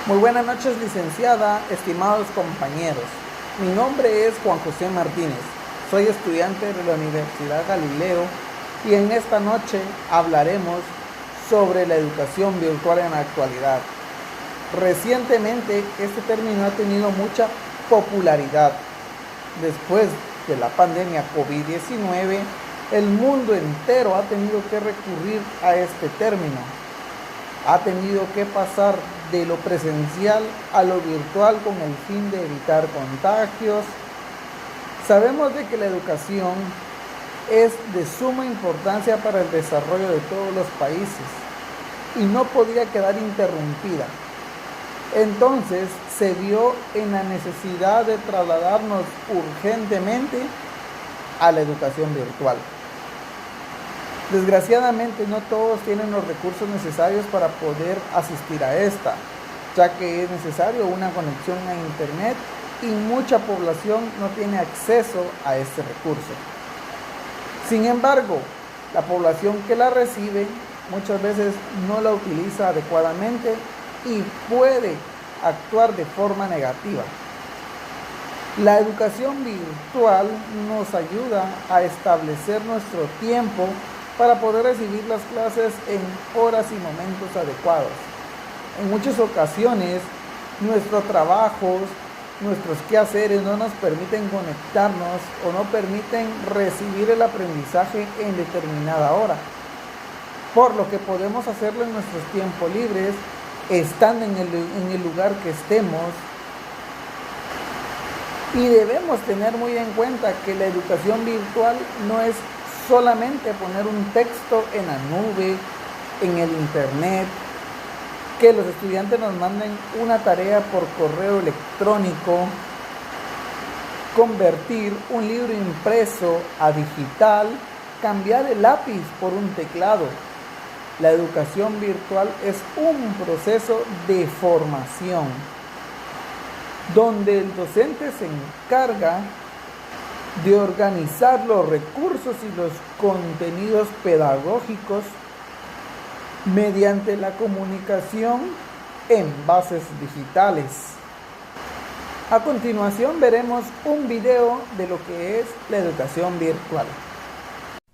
Muy buenas noches, licenciada, estimados compañeros. Mi nombre es Juan José Martínez. Soy estudiante de la Universidad Galileo y en esta noche hablaremos sobre la educación virtual en la actualidad. Recientemente este término ha tenido mucha popularidad. Después de la pandemia COVID-19, el mundo entero ha tenido que recurrir a este término. Ha tenido que pasar de lo presencial a lo virtual con el fin de evitar contagios. Sabemos de que la educación es de suma importancia para el desarrollo de todos los países y no podía quedar interrumpida. Entonces se vio en la necesidad de trasladarnos urgentemente a la educación virtual. Desgraciadamente no todos tienen los recursos necesarios para poder asistir a esta, ya que es necesario una conexión a internet y mucha población no tiene acceso a este recurso. Sin embargo, la población que la recibe muchas veces no la utiliza adecuadamente y puede actuar de forma negativa. La educación virtual nos ayuda a establecer nuestro tiempo para poder recibir las clases en horas y momentos adecuados. En muchas ocasiones, nuestros trabajos, nuestros quehaceres no nos permiten conectarnos o no permiten recibir el aprendizaje en determinada hora, por lo que podemos hacerlo en nuestros tiempos libres, estando en el lugar que estemos. Y debemos tener muy en cuenta que la educación virtual no es solamente poner un texto en la nube, en el internet, que los estudiantes nos manden una tarea por correo electrónico, convertir un libro impreso a digital, cambiar el lápiz por un teclado. La educación virtual es un proceso de formación, donde el docente se encarga de organizar los recursos y los contenidos pedagógicos mediante la comunicación en bases digitales. A continuación veremos un video de lo que es la educación virtual.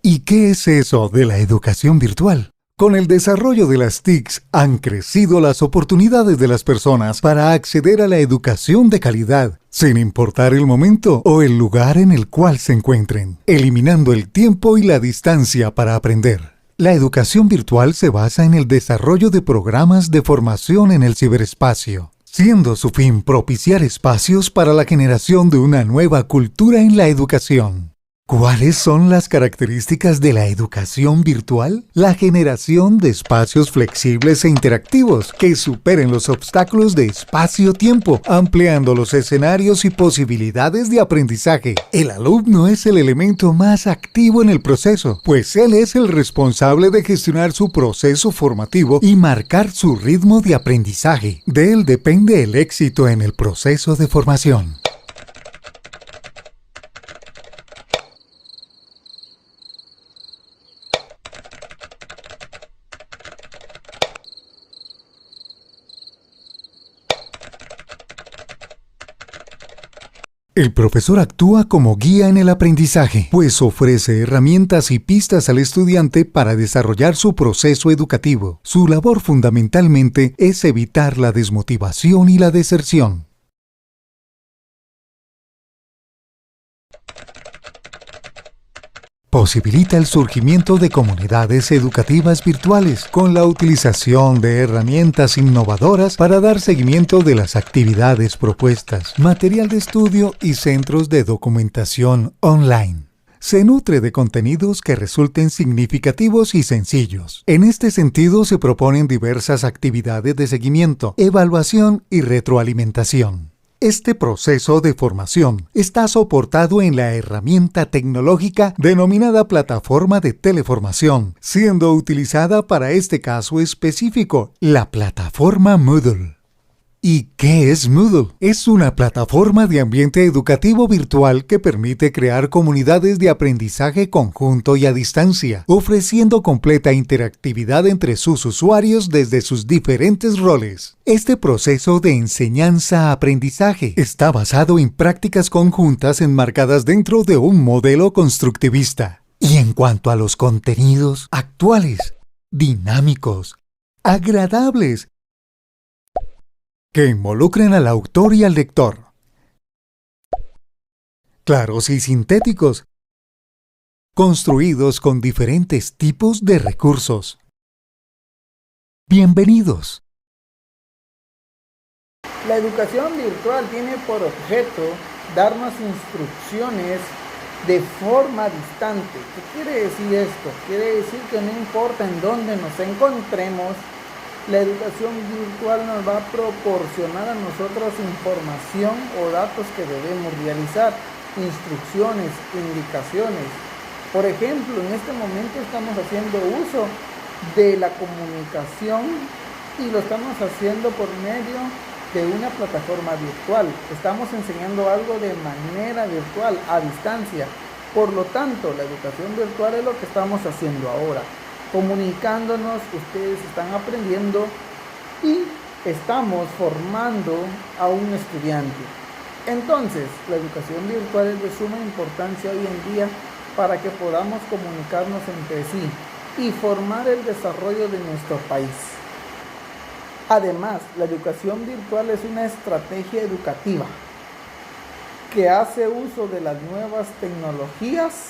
¿Y qué es eso de la educación virtual? Con el desarrollo de las TICs han crecido las oportunidades de las personas para acceder a la educación de calidad, sin importar el momento o el lugar en el cual se encuentren, eliminando el tiempo y la distancia para aprender. La educación virtual se basa en el desarrollo de programas de formación en el ciberespacio, siendo su fin propiciar espacios para la generación de una nueva cultura en la educación. ¿Cuáles son las características de la educación virtual? La generación de espacios flexibles e interactivos que superen los obstáculos de espacio-tiempo, ampliando los escenarios y posibilidades de aprendizaje. El alumno es el elemento más activo en el proceso, pues él es el responsable de gestionar su proceso formativo y marcar su ritmo de aprendizaje. De él depende el éxito en el proceso de formación. El profesor actúa como guía en el aprendizaje, pues ofrece herramientas y pistas al estudiante para desarrollar su proceso educativo. Su labor fundamentalmente es evitar la desmotivación y la deserción. Posibilita el surgimiento de comunidades educativas virtuales con la utilización de herramientas innovadoras para dar seguimiento de las actividades propuestas, material de estudio y centros de documentación online. Se nutre de contenidos que resulten significativos y sencillos. En este sentido se proponen diversas actividades de seguimiento, evaluación y retroalimentación. Este proceso de formación está soportado en la herramienta tecnológica denominada plataforma de teleformación, siendo utilizada para este caso específico la plataforma Moodle. ¿Y qué es Moodle? Es una plataforma de ambiente educativo virtual que permite crear comunidades de aprendizaje conjunto y a distancia, ofreciendo completa interactividad entre sus usuarios desde sus diferentes roles. Este proceso de enseñanza-aprendizaje está basado en prácticas conjuntas enmarcadas dentro de un modelo constructivista. Y en cuanto a los contenidos, actuales, dinámicos, agradables, que involucren al autor y al lector. Claros y sintéticos, construidos con diferentes tipos de recursos. Bienvenidos. La educación virtual tiene por objeto darnos instrucciones de forma distante. ¿Qué quiere decir esto? Quiere decir que no importa en dónde nos encontremos, la educación virtual nos va a proporcionar a nosotros información o datos que debemos realizar, instrucciones, indicaciones. Por ejemplo, en este momento estamos haciendo uso de la comunicación y lo estamos haciendo por medio de una plataforma virtual. Estamos enseñando algo de manera virtual, a distancia. Por lo tanto, la educación virtual es lo que estamos haciendo ahora. Comunicándonos, ustedes están aprendiendo y estamos formando a un estudiante. Entonces, la educación virtual es de suma importancia hoy en día para que podamos comunicarnos entre sí y formar el desarrollo de nuestro país. Además, la educación virtual es una estrategia educativa que hace uso de las nuevas tecnologías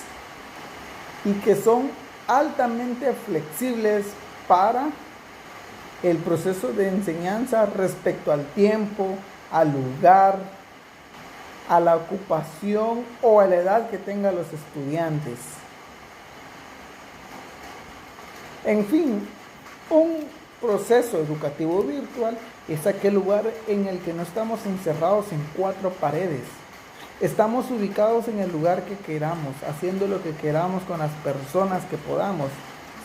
y que son altamente flexibles para el proceso de enseñanza respecto al tiempo, al lugar, a la ocupación o a la edad que tengan los estudiantes. En fin, un proceso educativo virtual es aquel lugar en el que no estamos encerrados en cuatro paredes. Estamos ubicados en el lugar que queramos, haciendo lo que queramos con las personas que podamos,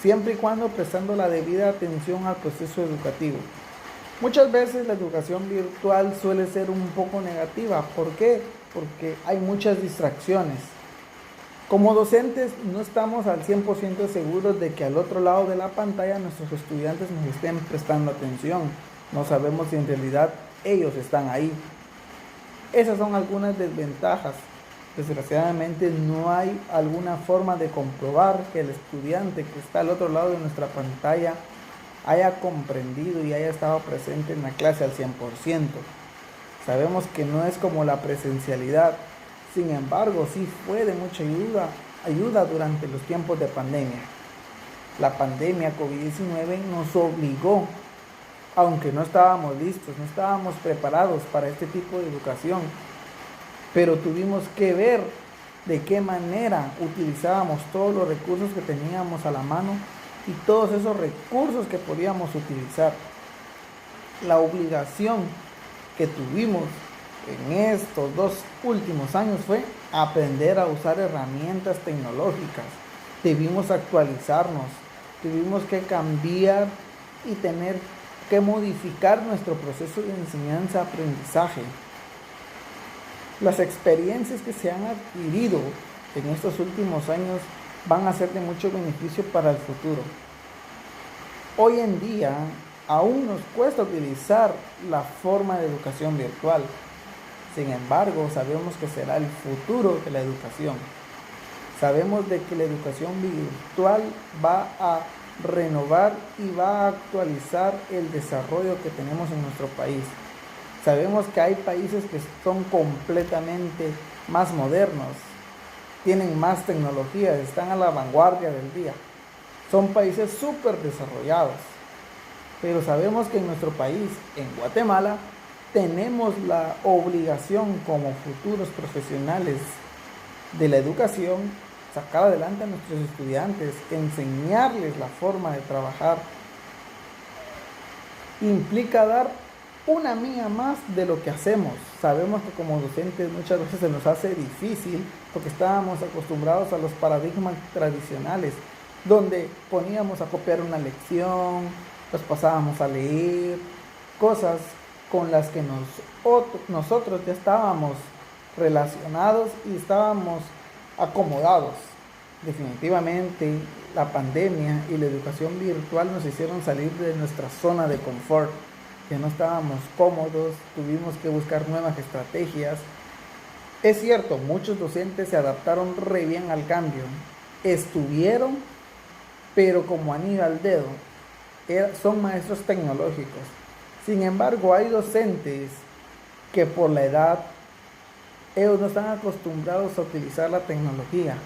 siempre y cuando prestando la debida atención al proceso educativo. Muchas veces la educación virtual suele ser un poco negativa. ¿Por qué? Porque hay muchas distracciones. Como docentes no estamos al 100% seguros de que al otro lado de la pantalla nuestros estudiantes nos estén prestando atención. No sabemos si en realidad ellos están ahí. Esas son algunas desventajas. Desgraciadamente no hay alguna forma de comprobar que el estudiante que está al otro lado de nuestra pantalla haya comprendido y haya estado presente en la clase al 100%. Sabemos que no es como la presencialidad. Sin embargo, sí fue de mucha ayuda durante los tiempos de pandemia. La pandemia COVID-19 nos obligó, aunque no estábamos listos, no estábamos preparados para este tipo de educación, pero tuvimos que ver de qué manera utilizábamos todos los recursos que teníamos a la mano y todos esos recursos que podíamos utilizar. La obligación que tuvimos en estos 2 últimos años fue aprender a usar herramientas tecnológicas. Debimos actualizarnos, tuvimos que cambiar y tener que modificar nuestro proceso de enseñanza-aprendizaje. Las experiencias que se han adquirido en estos últimos años van a ser de mucho beneficio para el futuro. Hoy en día aún nos cuesta utilizar la forma de educación virtual. Sin embargo, sabemos que será el futuro de la educación. Sabemos de que la educación virtual va a renovar y va a actualizar el desarrollo que tenemos en nuestro país. Sabemos que hay países que son completamente más modernos, tienen más tecnología, están a la vanguardia del día. Son países súper desarrollados. Pero sabemos que en nuestro país, en Guatemala, tenemos la obligación como futuros profesionales de la educación, sacar adelante a nuestros estudiantes, enseñarles la forma de trabajar. Implica dar una milla más de lo que hacemos. Sabemos que como docentes muchas veces se nos hace difícil porque estábamos acostumbrados a los paradigmas tradicionales, donde poníamos a copiar una lección, los pasábamos a leer, cosas con las que nosotros ya estábamos relacionados y estábamos acomodados. Definitivamente la pandemia y la educación virtual nos hicieron salir de nuestra zona de confort, que no estábamos cómodos, tuvimos que buscar nuevas estrategias. Es cierto, muchos docentes se adaptaron re bien al cambio, estuvieron, pero como anillo al dedo, son maestros tecnológicos. Sin embargo, hay docentes que por la edad, ellos no están acostumbrados a utilizar la tecnología.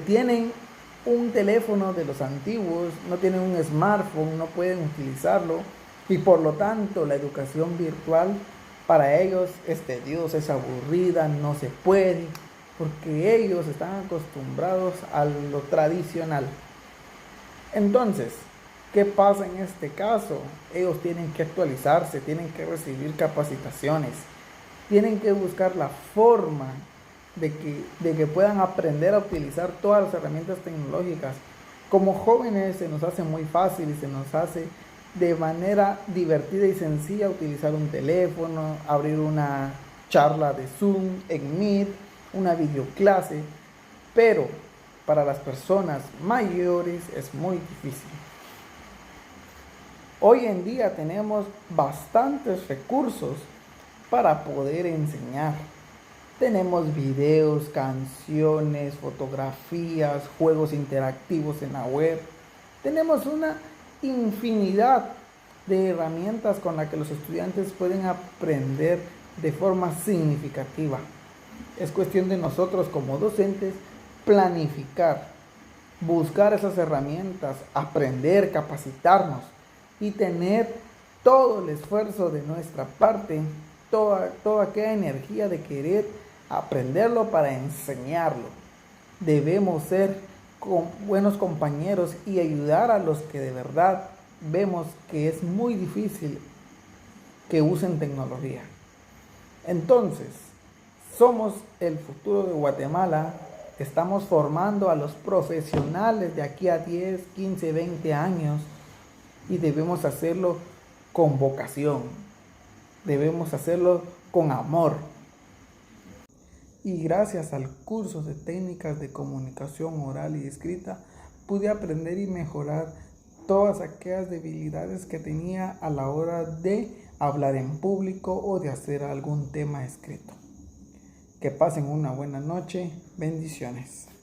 Tienen un teléfono de los antiguos, no tienen un smartphone, no pueden utilizarlo, y por lo tanto la educación virtual para ellos es tediosa, es aburrida, no se puede, porque ellos están acostumbrados a lo tradicional. Entonces, ¿qué pasa en este caso? Ellos tienen que actualizarse, tienen que recibir capacitaciones, tienen que buscar la forma de que puedan aprender a utilizar todas las herramientas tecnológicas. Como jóvenes se nos hace muy fácil y se nos hace de manera divertida y sencilla utilizar un teléfono, abrir una charla de Zoom, en Meet, una videoclase, pero para las personas mayores es muy difícil. Hoy en día tenemos bastantes recursos para poder enseñar. Tenemos videos, canciones, fotografías, juegos interactivos en la web. Tenemos una infinidad de herramientas con las que los estudiantes pueden aprender de forma significativa. Es cuestión de nosotros como docentes planificar, buscar esas herramientas, aprender, capacitarnos y tener todo el esfuerzo de nuestra parte, toda aquella energía de querer aprenderlo para enseñarlo. Debemos ser buenos compañeros y ayudar a los que de verdad vemos que es muy difícil que usen tecnología. Entonces, somos el futuro de Guatemala, estamos formando a los profesionales de aquí a 10, 15, 20 años y debemos hacerlo con vocación, debemos hacerlo con amor. Y gracias al curso de técnicas de comunicación oral y escrita, pude aprender y mejorar todas aquellas debilidades que tenía a la hora de hablar en público o de hacer algún tema escrito. Que pasen una buena noche. Bendiciones.